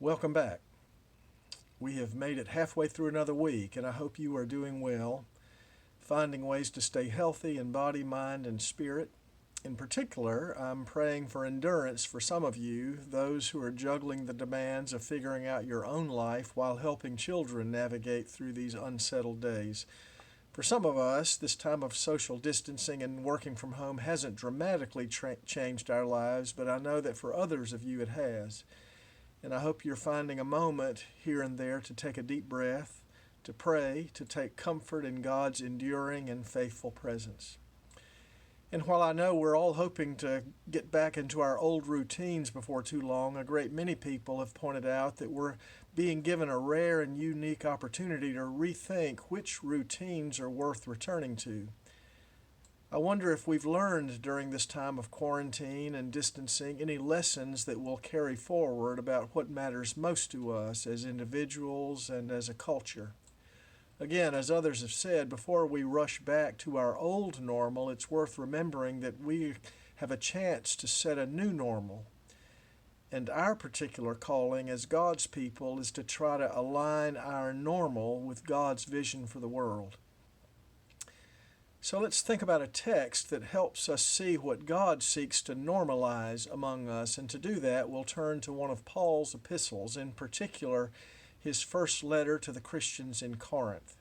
Welcome back. We have made it halfway through another week, and I hope you are doing well, finding ways to stay healthy in body, mind, and spirit. In particular, I'm praying for endurance for some of you, those who are juggling the demands of figuring out your own life while helping children navigate through these unsettled days. For some of us, this time of social distancing and working from home hasn't dramatically changed our lives, but I know that for others of you it has. And I hope you're finding a moment here and there to take a deep breath, to pray, to take comfort in God's enduring and faithful presence. And while I know we're all hoping to get back into our old routines before too long, a great many people have pointed out that we're being given a rare and unique opportunity to rethink which routines are worth returning to. I wonder if we've learned during this time of quarantine and distancing any lessons that we'll carry forward about what matters most to us as individuals and as a culture. Again, as others have said, before we rush back to our old normal, it's worth remembering that we have a chance to set a new normal. And our particular calling as God's people is to try to align our normal with God's vision for the world. So let's think about a text that helps us see what God seeks to normalize among us. And to do that, we'll turn to one of Paul's epistles, in particular, his first letter to the Christians in Corinth.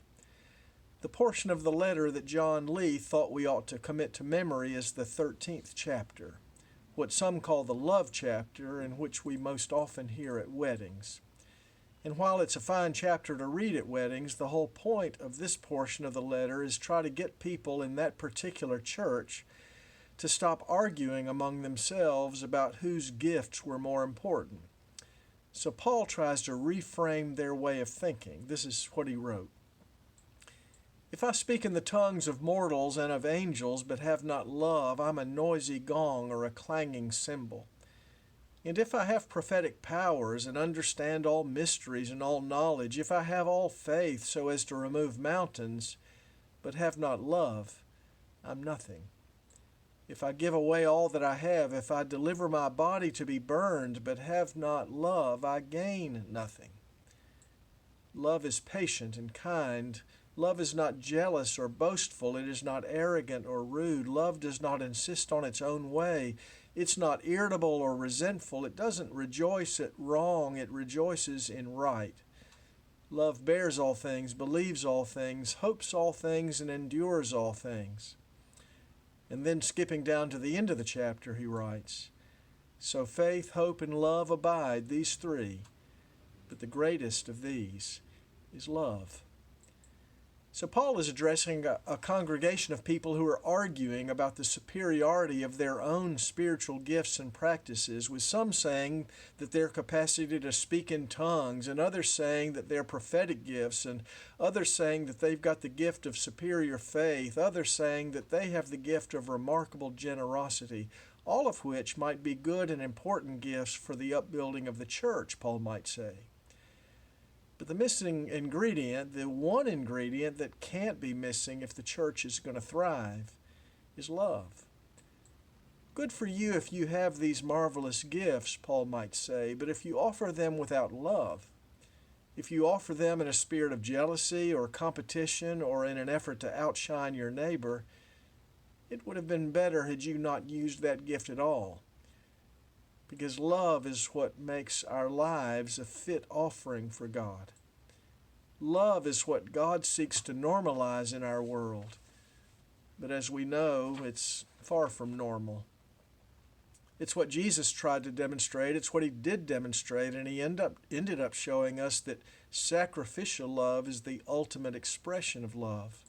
The portion of the letter that John Lee thought we ought to commit to memory is the 13th chapter, what some call the love chapter, and which we most often hear at weddings. And while it's a fine chapter to read at weddings, the whole point of this portion of the letter is try to get people in that particular church to stop arguing among themselves about whose gifts were more important. So Paul tries to reframe their way of thinking. This is what he wrote. If I speak in the tongues of mortals and of angels, but have not love, I'm a noisy gong or a clanging cymbal. And if I have prophetic powers and understand all mysteries and all knowledge, if I have all faith so as to remove mountains, but have not love, I'm nothing. If I give away all that I have, if I deliver my body to be burned, but have not love, I gain nothing. Love is patient and kind. Love is not jealous or boastful. It is not arrogant or rude. Love does not insist on its own way. It's not irritable or resentful. It doesn't rejoice at wrong. It rejoices in right. Love bears all things, believes all things, hopes all things, and endures all things. And then skipping down to the end of the chapter, he writes, So faith, hope, and love abide, these three, but the greatest of these is love. So Paul is addressing a congregation of people who are arguing about the superiority of their own spiritual gifts and practices, with some saying that their capacity to speak in tongues, and others saying that they're prophetic gifts, and others saying that they've got the gift of superior faith, others saying that they have the gift of remarkable generosity, all of which might be good and important gifts for the upbuilding of the church, Paul might say. But the missing ingredient, the one ingredient that can't be missing if the church is going to thrive, is love. Good for you if you have these marvelous gifts, Paul might say, but if you offer them without love, if you offer them in a spirit of jealousy or competition or in an effort to outshine your neighbor, it would have been better had you not used that gift at all. Because love is what makes our lives a fit offering for God. Love is what God seeks to normalize in our world. But as we know, it's far from normal. It's what Jesus tried to demonstrate. It's what he did demonstrate, and he ended up showing us that sacrificial love is the ultimate expression of love.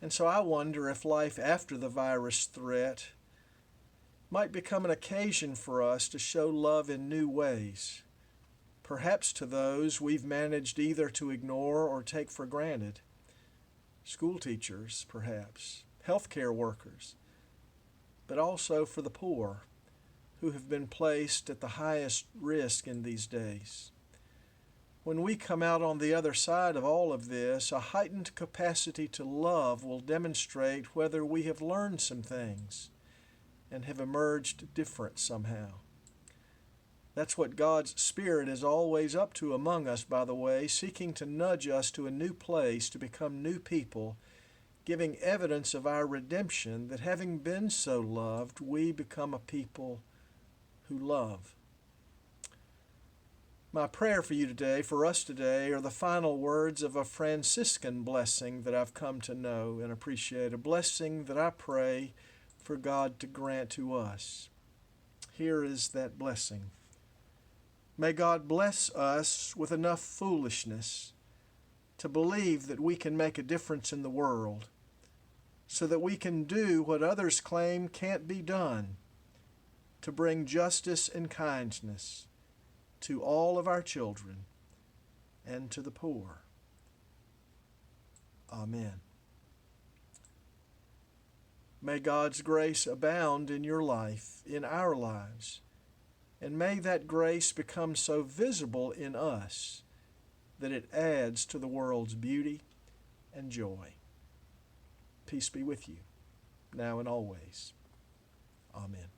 And so I wonder if life after the virus threat might become an occasion for us to show love in new ways, perhaps to those we've managed either to ignore or take for granted. School teachers, perhaps, healthcare workers, but also for the poor who have been placed at the highest risk in these days. When we come out on the other side of all of this, a heightened capacity to love will demonstrate whether we have learned some things and have emerged different somehow. That's what God's Spirit is always up to among us, by the way, seeking to nudge us to a new place, to become new people, giving evidence of our redemption, that having been so loved, we become a people who love. My prayer for you today, for us today, are the final words of a Franciscan blessing that I've come to know and appreciate, a blessing that I pray for God to grant to us. Here is that blessing. May God bless us with enough foolishness to believe that we can make a difference in the world, so that we can do what others claim can't be done, to bring justice and kindness to all of our children and to the poor. Amen. May God's grace abound in your life, in our lives, and may that grace become so visible in us that it adds to the world's beauty and joy. Peace be with you, now and always. Amen.